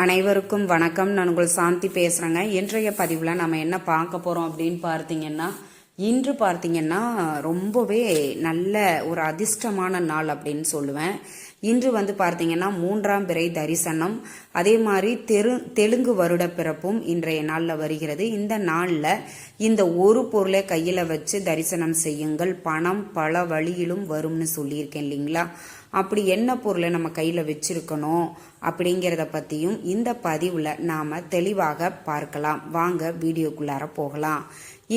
அனைவருக்கும் வணக்கம். நான் உங்கள் சாந்தி பேசுகிறேங்க. இன்றைய பதிவில் நம்ம என்ன பார்க்க போகிறோம் அப்படின்னு பார்த்தீங்கன்னா, இன்று பார்த்தீங்கன்னா ரொம்பவே நல்ல ஒரு அதிர்ஷ்டமான நாள் அப்படின்னு சொல்லுவேன். இன்று பார்த்தீங்கன்னா 3ஆம் பிறை தரிசனம், அதே மாதிரி தெலுங்கு வருட பிறப்பும் இன்றைய நாளில் வருகிறது. இந்த நாளில் இந்த ஒரு பொருளை கையில் வச்சு தரிசனம் செய்யுங்கள், பணம் பல வழியிலும் வரும்னு சொல்லியிருக்கேன் இல்லைங்களா? அப்படி என்ன பொருளை நம்ம கையில் வச்சிருக்கணும் அப்படிங்கிறத பற்றியும் இந்த பதிவில் நாம் தெளிவாக பார்க்கலாம். வாங்க வீடியோக்குள்ளார போகலாம்.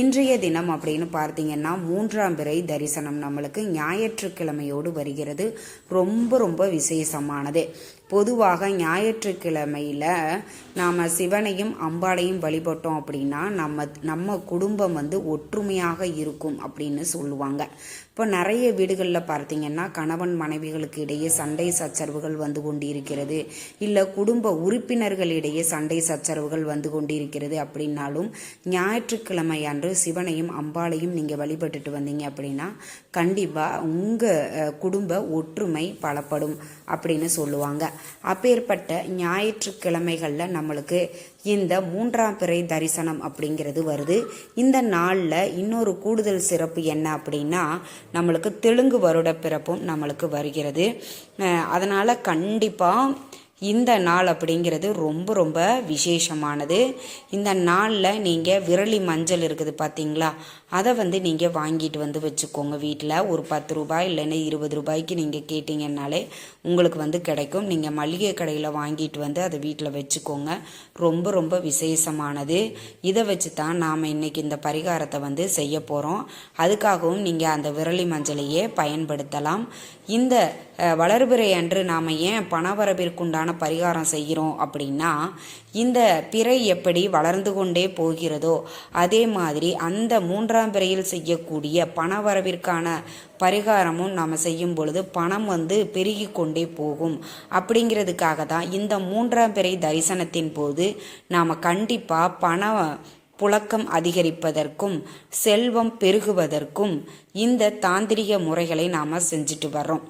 இன்றைய தினம் அப்படின்னு பார்த்தீங்கன்னா 3ஆம் பிறை தரிசனம் நம்மளுக்கு ஞாயிற்றுக்கிழமையோடு வருகிறது. ரொம்ப ரொம்ப விசேஷமானது. பொதுவாக ஞாயிற்றுக்கிழமையில் நாம் சிவனையும் அம்பாளையும் வழிபட்டோம் அப்படின்னா நம்ம குடும்பம் ஒற்றுமையாக இருக்கும் அப்படின்னு சொல்லுவாங்க. இப்போ நிறைய வீடுகளில் பார்த்தீங்கன்னா கணவன் மனைவிகளுக்கு இடையே சண்டை சச்சரவுகள் வந்து கொண்டிருக்கிறது, இல்லை குடும்ப உறுப்பினர்களிடையே சண்டை சச்சரவுகள் வந்து கொண்டிருக்கிறது. அப்படின்னாலும் ஞாயிற்றுக்கிழமை அன்று சிவனையும் அம்பாளையும் நீங்கள் வழிபட்டுட்டு வந்தீங்க அப்படின்னா கண்டிப்பாக உங்கள் குடும்ப ஒற்றுமை பலப்படும் அப்படின்னு சொல்லுவாங்க. அப்பேற்பட்ட ஞாயிற்றுக்கிழமைகளில் நம்மளுக்கு இந்த 3ஆம் பிறை தரிசனம் அப்படிங்கிறது வருது. இந்த நாளில் இன்னொரு கூடுதல் சிறப்பு என்ன அப்படின்னா, நம்மளுக்கு தெலுங்கு வருட பிறப்பும் நம்மளுக்கு வருகிறது. அதனால் கண்டிப்பாக இந்த நாள் அப்படிங்கிறது ரொம்ப ரொம்ப விசேஷமானது. இந்த நாளில் நீங்கள் விரலி மஞ்சள் இருக்குது பார்த்தீங்களா, அதை நீங்கள் வாங்கிட்டு வச்சுக்கோங்க. வீட்டில் ஒரு 10 ரூபாய் இல்லைன்னா 20 ரூபாய்க்கு நீங்கள் கேட்டிங்கன்னாலே உங்களுக்கு கிடைக்கும். நீங்கள் மளிகை கடையில் வாங்கிட்டு அதை வீட்டில் வச்சுக்கோங்க. ரொம்ப ரொம்ப விசேஷமானது. இதை வச்சு தான் நாம் இன்றைக்கி இந்த பரிகாரத்தை செய்ய போகிறோம். அதுக்காகவும் நீங்கள் அந்த விரலி மஞ்சளையே பயன்படுத்தலாம். இந்த வளர்பிறை அன்று நாம் ஏன் பணவரவிற்குண்டான பரிகாரம் செய்கிறோம் அப்படின்னா, இந்த பிறை எப்படி வளர்ந்து கொண்டே போகிறதோ அதே மாதிரி அந்த 3ஆம் பிறையில் செய்யக்கூடிய பணவரவிற்கான பரிகாரமும் நாம் செய்யும் பொழுது பணம் பெருகி கொண்டே போகும். அப்படிங்கிறதுக்காக தான் இந்த 3ஆம் பிறை தரிசனத்தின் போது நாம் கண்டிப்பாக பண புழக்கம் அதிகரிப்பதற்கும் செல்வம் பெருகுவதற்கும் இந்த தாந்திரிக முறைகளை நாம் செஞ்சுட்டு வர்றோம்.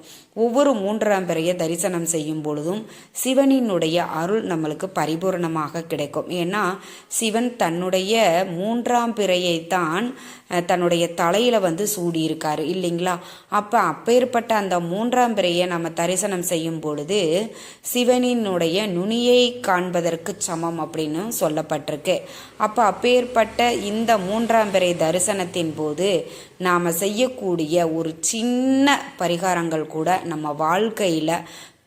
ஒவ்வொரு 3ஆம் பிறையை தரிசனம் செய்யும் பொழுதும் சிவனினுடைய அருள் நம்மளுக்கு பரிபூர்ணமாக கிடைக்கும். ஏன்னா சிவன் தன்னுடைய 3ஆம் பிறையைத்தான் தன்னுடைய தலையில் சூடியிருக்காரு இல்லைங்களா? அப்பேற்பட்ட அந்த 3ஆம் பிறையை நம்ம தரிசனம் செய்யும் பொழுது சிவனினுடைய நுனியை காண்பதற்கு சமம் அப்படின்னு சொல்லப்பட்டிருக்கு. அப்பேற்பட்ட இந்த 3ஆம் பிறை தரிசனத்தின் போது நாம் செய்யக்கூடிய ஒரு சின்ன பரிகாரங்கள் கூட நம்ம வாழ்க்கையில்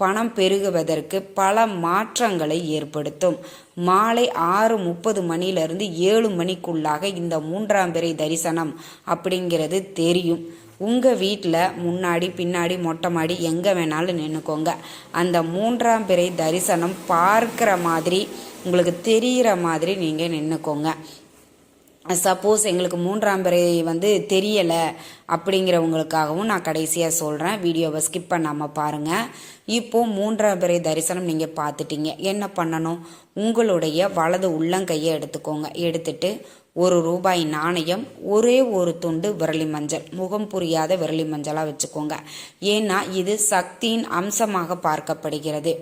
பணம் பெருகுவதற்கு பல மாற்றங்களை ஏற்படுத்தும். மாலை 6:30 மணியிலிருந்து 7 மணிக்குள்ளாக இந்த 3ஆம் பிறை தரிசனம் அப்படிங்கிறது தெரியும். உங்கள் வீட்டில் முன்னாடி பின்னாடி மொட்டை மாடி எங்கே வேணாலும் நின்றுக்கோங்க. அந்த 3ஆம் பிறை தரிசனம் பார்க்குற மாதிரி உங்களுக்கு தெரிகிற மாதிரி நீங்கள் நின்றுக்கோங்க. சப்போஸ் எங்களுக்கு 3ஆம் பிறை தெரியலை அப்படிங்கிறவங்களுக்காகவும் நான் கடைசியாக சொல்கிறேன். வீடியோவை ஸ்கிப் பண்ணாமல் பாருங்கள். இப்போது 3ஆம் பிறை தரிசனம் நீங்கள் பார்த்துட்டீங்க. என்ன பண்ணணும்? உங்களுடைய வலது உள்ளங்கையை எடுத்துக்கோங்க. எடுத்துட்டு ₹1 நாணயம், ஒரே ஒரு துண்டு விரலி மஞ்சள், முகம் புரியாத விரலி மஞ்சளாக வச்சுக்கோங்க. ஏன்னா இது சக்தியின் அம்சமாக பார்க்கப்படுகிறது.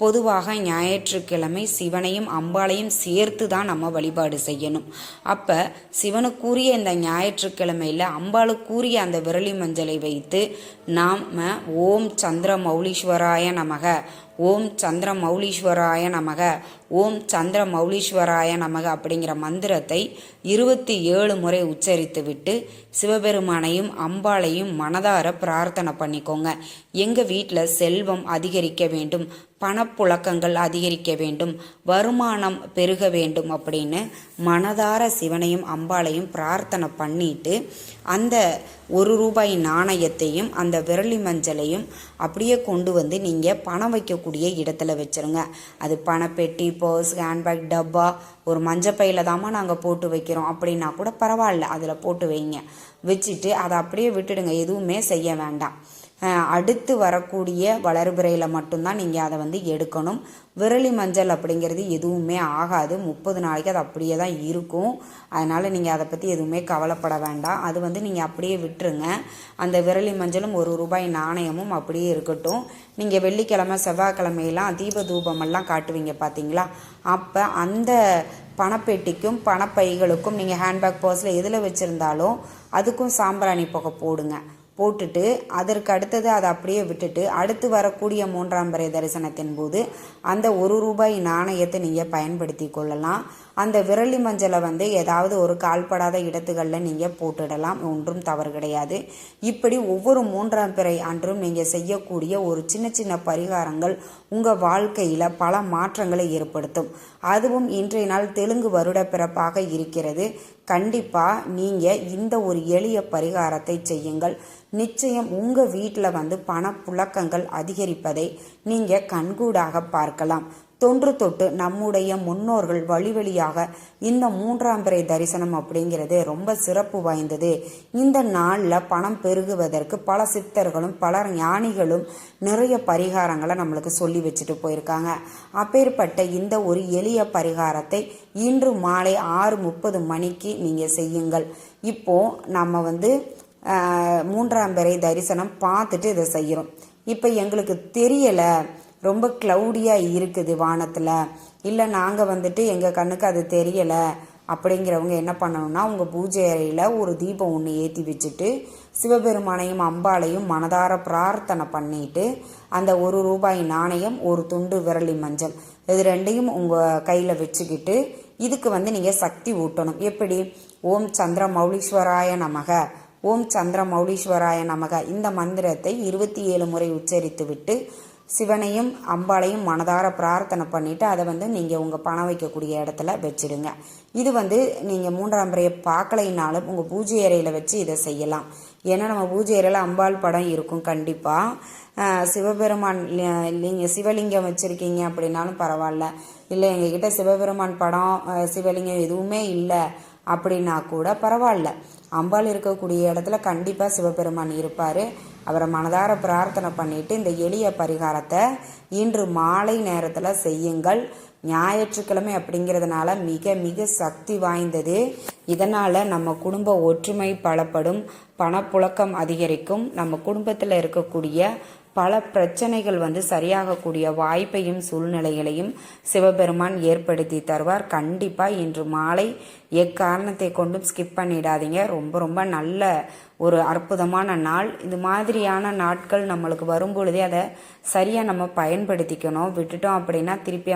பொதுவாக ஞாயிற்றுக்கிழமை சிவனையும் அம்பாளையும் சேர்த்து தான் நம்ம வழிபாடு செய்யணும். அப்போ சிவனுக்குரிய இந்த ஞாயிற்றுக்கிழமையில் அம்பாளுக்குரிய அந்த விரலி மஞ்சளை வைத்து நாம் ஓம் சந்திர மௌலீஸ்வராய நமக, ஓம் சந்திர மௌலீஸ்வராய நமக, ஓம் சந்திர மௌலீஸ்வராய நமக அப்படிங்கிற மந்திரத்தை 27 முறை உச்சரித்து விட்டு சிவபெருமானையும் அம்பாளையும் மனதார பிரார்த்தனை பண்ணிக்கோங்க. எங்கள் வீட்டில் செல்வம் அதிகரிக்க வேண்டும், பணப்புழக்கங்கள் அதிகரிக்க வேண்டும், வருமானம் பெருக வேண்டும் அப்படின்னு மனதார சிவனையும் அம்பாளையும் பிரார்த்தனை பண்ணிட்டு அந்த ₹1 நாணயத்தையும் அந்த விரலி மஞ்சளையும் அப்படியே கொண்டு நீங்கள் பணம் வைக்கக்கூடிய இடத்துல வச்சுருங்க. அது பணப்பெட்டி, பர்ஸ், ஹேண்ட்பேக், டப்பா, ஒரு மஞ்சப்பையில் தாம்மா நாங்கள் போட்டு வைக்கிறோம் அப்படின்னா கூட பரவாயில்ல, அதில் போட்டு வைங்க. வச்சுட்டு அதை அப்படியே விட்டுடுங்க, எதுவுமே செய்ய வேண்டாம். அடுத்து வரக்கூடிய வளர்பிறையில் மட்டும்தான் நீங்கள் அதை வந்து எடுக்கணும். விரலி மஞ்சள் அப்படிங்கிறது எதுவுமே ஆகாது, 30 நாளைக்கு அது அப்படியே தான் இருக்கும். அதனால் நீங்கள் அதை பற்றி எதுவுமே கவலைப்பட வேண்டாம். அது வந்து நீங்கள் அப்படியே விட்டுருங்க. அந்த விரலி மஞ்சளும் ₹1 நாணயமும் அப்படியே இருக்கட்டும். நீங்கள் வெள்ளிக்கிழமை செவ்வாய்க்கிழமையெல்லாம் தீப தூபமெல்லாம் காட்டுவீங்க பார்த்தீங்களா, அப்போ அந்த பணப்பெட்டிக்கும் பணப்பைகளுக்கும் நீங்கள் ஹேண்ட்பேக் பர்ஸில் எதில் வச்சுருந்தாலும் அதுக்கும் சாம்பிராணி புகை போடுங்க. போட்டுட்டு அதற்கு அடுத்தது அதை அப்படியே விட்டுட்டு அடுத்து வரக்கூடிய 3ஆம் பிறை தரிசனத்தின் போது அந்த ₹1 நாணயத்தை நீங்கள் பயன்படுத்தி கொள்ளலாம். அந்த விரலி மஞ்சளை வந்து ஏதாவது ஒரு கால்படாத இடத்துகளில் நீங்கள் போட்டுடலாம், ஒன்றும் தவறு கிடையாது. இப்படி ஒவ்வொரு 3ஆம் பிறை அன்றும் நீங்கள் செய்யக்கூடிய ஒரு சின்ன சின்ன பரிகாரங்கள் உங்கள் வாழ்க்கையில் பல மாற்றங்களை ஏற்படுத்தும். அதுவும் இன்றைய நாள் தெலுங்கு வருட பிறப்பாக இருக்கிறது. கண்டிப்பாக நீங்கள் இந்த ஒரு எளிய பரிகாரத்தை செய்யுங்கள். நிச்சயம் உங்கள் வீட்டில் வந்து பணப்புழக்கங்கள் அதிகரிப்பதை நீங்கள் கண்கூடாக பார்க்கலாம். தொன்று தொட்டு நம்முடைய முன்னோர்கள் வழி வழியாக இந்த 3ஆம் பிறை தரிசனம் அப்படிங்கிறது ரொம்ப சிறப்பு வாய்ந்தது. இந்த நாளில் பணம் பெருகுவதற்கு பல சித்தர்களும் பல ஞானிகளும் நிறைய பரிகாரங்களை நம்மளுக்கு சொல்லி வச்சுட்டு போயிருக்காங்க. அப்பேற்பட்ட இந்த ஒரு எளிய பரிகாரத்தை இன்று மாலை 6:30 மணிக்கு நீங்கள் செய்யுங்கள். இப்போது நம்ம வந்து 3ஆம் பிறை தரிசனம் பார்த்துட்டு இதை செய்கிறோம். இப்போ எங்களுக்கு தெரியலை, ரொம்ப க்ளவுடியாக இருக்குது வானத்தில், இல்லை நாங்கள் வந்துட்டு எங்கள் கண்ணுக்கு அது தெரியலை அப்படிங்கிறவங்க என்ன பண்ணணும்னா, உங்கள் பூஜை அறையில் ஒரு தீபம் ஒன்று ஏற்றி வச்சுட்டு சிவபெருமானையும் அம்பாளையும் மனதார பிரார்த்தனை பண்ணிட்டு அந்த ₹1 நாணயம், ஒரு துண்டு விரலி மஞ்சள், இது ரெண்டையும் உங்கள் கையில் வச்சுக்கிட்டு இதுக்கு வந்து நீங்கள் சக்தி ஊட்டணும். எப்படி? ஓம் சந்திர மௌலீஸ்வராய நமக, ஓம் சந்திர மௌலீஸ்வராய நமக இந்த மந்திரத்தை 27 முறை உச்சரித்து விட்டு சிவனையும் அம்பாளையும் மனதார பிரார்த்தனை பண்ணிவிட்டு அதை வந்து நீங்கள் உங்கள் பணம் வைக்கக்கூடிய இடத்துல வச்சுடுங்க. இது வந்து நீங்கள் 3ஆம் பிறையை பார்க்கலைனாலும் உங்கள் பூஜை அறையில் வச்சு இதை செய்யலாம். ஏன்னா நம்ம பூஜை அறையில் அம்பாள் படம் இருக்கும் கண்டிப்பாக. சிவபெருமான் நீங்கள் சிவலிங்கம் வச்சுருக்கீங்க அப்படின்னாலும் பரவாயில்ல, இல்லை எங்ககிட்ட சிவபெருமான் படம் சிவலிங்கம் எதுவுமே இல்லை அப்படின்னா கூட பரவாயில்ல, அம்பாள் இருக்கக்கூடிய இடத்துல கண்டிப்பாக சிவபெருமான் இருப்பார். அவரை மனதார பிரார்த்தனை பண்ணிட்டு இந்த எளிய பரிகாரத்தை இன்று மாலை நேரத்தில் செய்யுங்கள். ஞாயிற்றுக்கிழமை அப்படிங்கிறதுனால மிக மிக சக்தி வாய்ந்தது. இதனால் நம்ம குடும்ப ஒற்றுமை பலப்படும், பணப்புழக்கம் அதிகரிக்கும், நம்ம குடும்பத்தில் இருக்கக்கூடிய பல பிரச்சனைகள் வந்து சரியாகக்கூடிய வாய்ப்பையும் சூழ்நிலைகளையும் சிவபெருமான் ஏற்படுத்தி தருவார். கண்டிப்பாக இன்று மாலை எக்காரணத்தை கொண்டும் ஸ்கிப் பண்ணிடாதீங்க. ரொம்ப ரொம்ப நல்ல ஒரு அற்புதமான நாள். இது மாதிரியான நாட்கள் நம்மளுக்கு வரும்பொழுதே அதை சரியாக நம்ம பயன்படுத்திக்கணும். விட்டுட்டோம் அப்படின்னா திருப்பி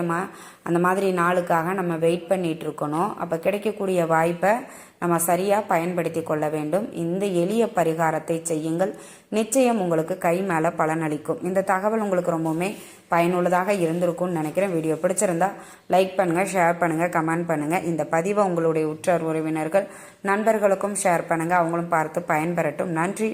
அந்த மாதிரி நாளுக்காக நம்ம வெயிட் பண்ணிட்டு இருக்கணும். அப்போ கிடைக்கக்கூடிய வாய்ப்பை நம்ம சரியாக பயன்படுத்தி கொள்ள வேண்டும். இந்த எளிய பரிகாரத்தை செய்யுங்கள், நிச்சயம் உங்களுக்கு கை மேலே பலனளிக்கும். இந்த தகவல் உங்களுக்கு ரொம்பவுமே பயனுள்ளதாக இருந்திருக்கும்னு நினைக்கிறேன். வீடியோ பிடிச்சிருந்தா லைக் பண்ணுங்கள், ஷேர் பண்ணுங்கள், கமெண்ட் பண்ணுங்கள். இந்த பதிவை உங்களுடைய உற்றார் உறவினர்கள் நண்பர்களுக்கும் ஷேர் பண்ணுங்கள், அவங்களும் பார்த்து பயன்பெறட்டும். நன்றி.